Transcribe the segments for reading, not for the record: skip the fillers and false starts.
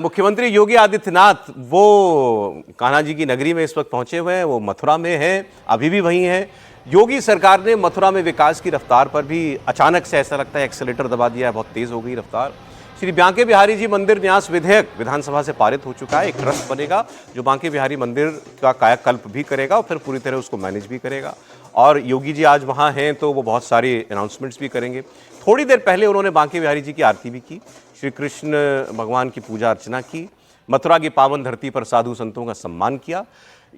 मुख्यमंत्री योगी आदित्यनाथ वो कान्हा जी की नगरी में इस वक्त पहुंचे हुए हैं, वो मथुरा में हैं, अभी भी वहीं हैं। योगी सरकार ने मथुरा में विकास की रफ्तार पर भी अचानक से ऐसा लगता है एक्सेलेरेटर दबा दिया है, बहुत तेज हो गई रफ्तार। श्री बांके बिहारी जी मंदिर न्यास विधेयक विधानसभा से पारित हो चुका है। एक ट्रस्ट बनेगा जो बांके बिहारी मंदिर का कायाकल्प भी करेगा और फिर पूरी तरह उसको मैनेज भी करेगा। और योगी जी आज वहाँ हैं तो वो बहुत सारी अनाउंसमेंट्स भी करेंगे। थोड़ी देर पहले उन्होंने बांके बिहारी जी की आरती भी की, श्री कृष्ण भगवान की पूजा अर्चना की, मथुरा की पावन धरती पर साधु संतों का सम्मान किया।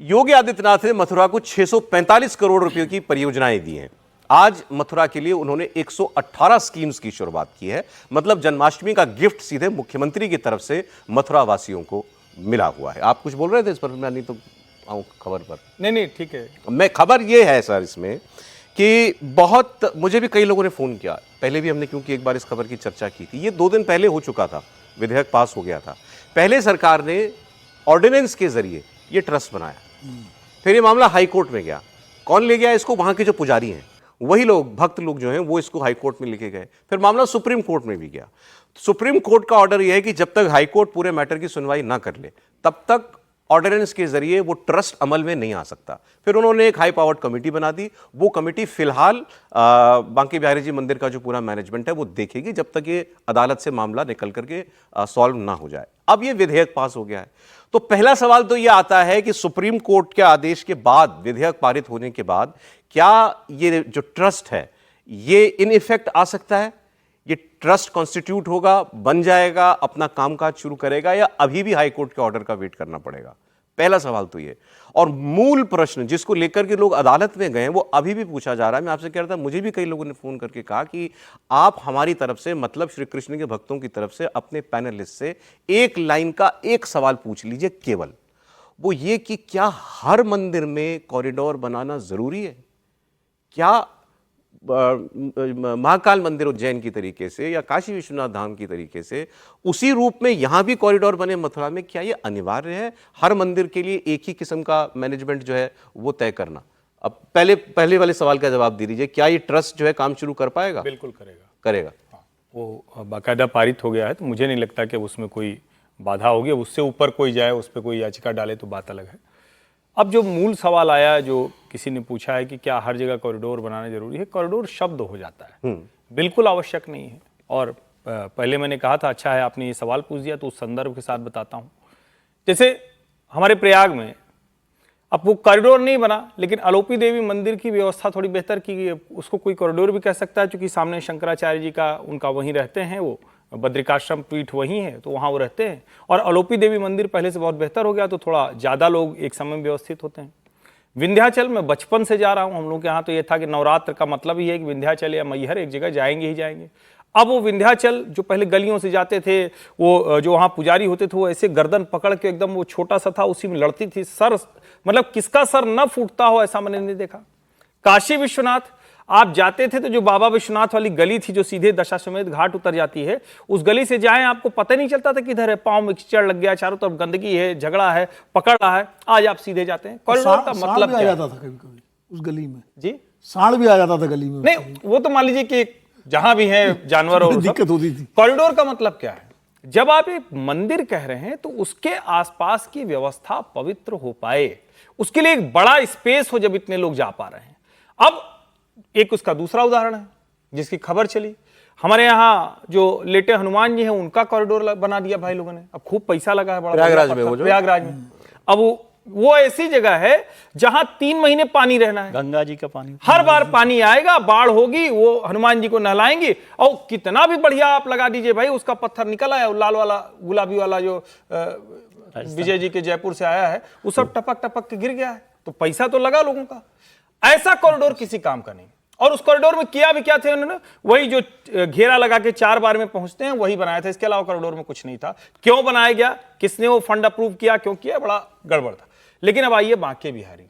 योगी आदित्यनाथ ने मथुरा को 645 करोड़ रुपए की परियोजनाएं दी हैं। आज मथुरा के लिए उन्होंने 118 स्कीम्स की शुरुआत की है। मतलब जन्माष्टमी का गिफ्ट सीधे मुख्यमंत्री की तरफ से मथुरा वासियों को मिला हुआ है। आप कुछ बोल रहे थे इस पर? मैं नहीं तो आऊं खबर पर। नहीं ठीक है। मैं खबर ये है सर इसमें कि बहुत मुझे भी कई लोगों ने फ़ोन किया। पहले भी हमने क्योंकि एक बार इस खबर की चर्चा की थी, ये 2 दिन पहले हो चुका था, विधेयक पास हो गया था। पहले सरकार ने ऑर्डिनेंस के जरिए ये ट्रस्ट बनाया, फिर ये मामला हाई कोर्ट में गया। कौन ले गया इसको? वहाँ के जो पुजारी हैं, वही लोग, भक्त लोग जो हैं, वो इसको हाई कोर्ट में लेके गए। फिर मामला सुप्रीम कोर्ट में भी गया। सुप्रीम कोर्ट का ऑर्डर यह है कि जब तक हाई कोर्ट पूरे मैटर की सुनवाई ना कर ले तब तक ऑर्डिनेंस के जरिए वो ट्रस्ट अमल में नहीं आ सकता। फिर उन्होंने एक हाई पावर्ड कमेटी बना दी। वो कमेटी फिलहाल बांके बिहारी जी मंदिर का जो पूरा मैनेजमेंट है वो देखेगी जब तक ये अदालत से मामला निकल करके सॉल्व ना हो जाए। अब ये विधेयक पास हो गया है तो पहला सवाल तो ये आता है कि सुप्रीम कोर्ट के आदेश के बाद, विधेयक पारित होने के बाद, क्या ये जो ट्रस्ट है ये इन इफेक्ट आ सकता है? ये ट्रस्ट कॉन्स्टिट्यूट होगा, बन जाएगा, अपना कामकाज शुरू करेगा, या अभी भी हाई कोर्ट के ऑर्डर का वेट करना पड़ेगा? पहला सवाल तो ये। और मूल प्रश्न जिसको लेकर के लोग अदालत में गए वो अभी भी पूछा जा रहा है। मैं आपसे कह रहा था, मुझे भी कई लोगों ने फोन करके कहा कि आप हमारी तरफ से, मतलब श्री कृष्ण के भक्तों की तरफ से, अपने पैनलिस्ट से एक लाइन का एक सवाल पूछ लीजिए केवल, वो ये कि क्या हर मंदिर में कॉरिडोर बनाना जरूरी है? क्या महाकाल मंदिर उज्जैन की तरीके से या काशी विश्वनाथ धाम की तरीके से उसी रूप में यहां भी कॉरिडोर बने मथुरा में, क्या यह अनिवार्य है हर मंदिर के लिए एक ही किस्म का मैनेजमेंट जो है वो तय करना? अब पहले वाले सवाल का जवाब दे दीजिए, क्या ये ट्रस्ट जो है काम शुरू कर पाएगा? बिल्कुल करेगा। हाँ, वो बाकायदा पारित हो गया है तो मुझे नहीं लगता कि उसमें कोई बाधा होगी। उससे ऊपर कोई जाए, उस पर कोई याचिका डाले तो बात अलग है। अब जो मूल सवाल आया, जो किसी ने पूछा है कि क्या हर जगह कॉरिडोर बनाना जरूरी है? कॉरिडोर शब्द हो जाता है, बिल्कुल आवश्यक नहीं है। और पहले मैंने कहा था, अच्छा है आपने ये सवाल पूछ दिया तो उस संदर्भ के साथ बताता हूँ। जैसे हमारे प्रयाग में अब वो कॉरिडोर नहीं बना, लेकिन आलोपी देवी मंदिर की व्यवस्था थोड़ी बेहतर की गई। उसको कोई कॉरिडोर भी कह सकता है, क्योंकि सामने शंकराचार्य जी का, उनका वहीं रहते हैं, वो बद्रिकाश्रम पीठ वहीं है तो वहाँ वो रहते हैं। और आलोपी देवी मंदिर पहले से बहुत बेहतर हो गया तो थोड़ा ज़्यादा लोग एक समय में व्यवस्थित होते हैं। विंध्याचल में बचपन से जा रहा हूँ, हम लोग के यहाँ तो ये था कि नवरात्र का मतलब ही है कि विंध्याचल या मैहर एक जगह जाएंगे ही जाएंगे। अब वो विंध्याचल जो पहले गलियों से जाते थे, वो जो वहाँ पुजारी होते थे वो ऐसे गर्दन पकड़ के, एकदम वो छोटा सा था, उसी में लड़ती थी। सर, मतलब किसका सर न फूटता हो ऐसा मैंने नहीं देखा। काशी विश्वनाथ आप जाते थे तो जो बाबा विश्वनाथ वाली गली थी जो सीधे दशाश्वमेध घाट उतर जाती है, उस गली से जाएं आपको पता नहीं चलता था किधर है। पाँव में कीचड़ लग गया, चारों तरफ गंदगी है, झगड़ा है, पकड़ रहा है। आज आप सीधे जाते हैं। कॉरिडोर का मतलब क्या? आ जाता था कभी-कभी उस गली में जी, सांड भी आ जाता था गली में। नहीं वो तो मान लीजिए कि जहां भी है जानवर और दिक्कत होती थी। कॉरिडोर का मतलब क्या है? जब आप एक मंदिर कह रहे हैं तो उसके आसपास की व्यवस्था पवित्र हो पाए, उसके लिए एक बड़ा स्पेस हो जब इतने लोग जा पा रहे हैं। अब एक उसका दूसरा उदाहरण है जिसकी खबर चली, हमारे यहाँ जो लेटे हनुमान जी हैं उनका कॉरिडोर बना दिया भाई लोगों ने। अब खूब पैसा लगा है, बड़ा प्रयागराज में। अब वो ऐसी जगह है जहां 3 महीने पानी रहना है, गंगा जी का पानी, हर बार पानी आएगा, बाढ़ होगी, वो हनुमान जी को नहलाएंगे। और कितना भी बढ़िया आप लगा दीजिए भाई, उसका पत्थर निकल आया, लाल वाला गुलाबी वाला जो विजय जी के जयपुर से आया है, वो सब टपक टपक के गिर गया है। तो पैसा तो लगा लोगों का। ऐसा कॉरिडोर किसी काम का नहीं। और उस कॉरिडोर में किया भी क्या थे उन्होंने? वही जो घेरा लगा के 4 बार में पहुंचते हैं वही बनाया था। इसके अलावा कॉरिडोर में कुछ नहीं था। क्यों बनाया गया, किसने वो फंड अप्रूव किया, क्यों किया, बड़ा गड़बड़ था। लेकिन अब आइए बांके बिहारी,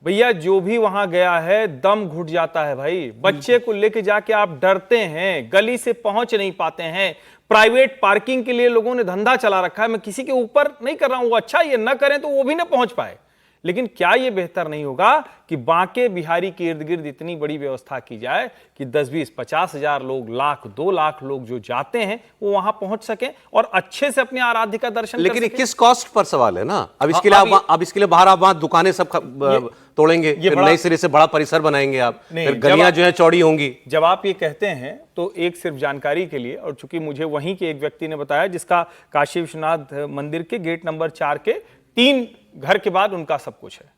भैया जो भी वहां गया है दम घुट जाता है भाई। बच्चे को लेके जाके आप डरते हैं, गली से पहुंच नहीं पाते हैं। प्राइवेट पार्किंग के लिए लोगों ने धंधा चला रखा है। मैं किसी के ऊपर नहीं कर रहा हूं, वो अच्छा ये न करें तो वो भी ना पहुंच पाए, लेकिन क्या ये बेहतर नहीं होगा कि बांके बिहारी के इर्द गिर्द इतनी बड़ी व्यवस्था की जाए कि 10-20 50 हजार लोग, लाख 2 लाख लोग जो जाते हैं वो वहां पहुंच सकें और अच्छे से अपने आराध्य का दर्शन लेकिन कर ये सकें। किस कॉस्ट पर सवाल है ना। अब इसके लिए अब इसके लिए बाहर आप वहां दुकानें सब तोड़ेंगे, फिर नए सिरे से बड़ा परिसर बनाएंगे आप, फिर गलियां जो है चौड़ी होंगी। जब आप ये कहते हैं तो एक सिर्फ जानकारी के लिए, और चूंकि मुझे वहीं के एक व्यक्ति ने बताया जिसका काशी विश्वनाथ मंदिर के गेट नंबर 4 के 3 घर के बाद उनका सब कुछ है,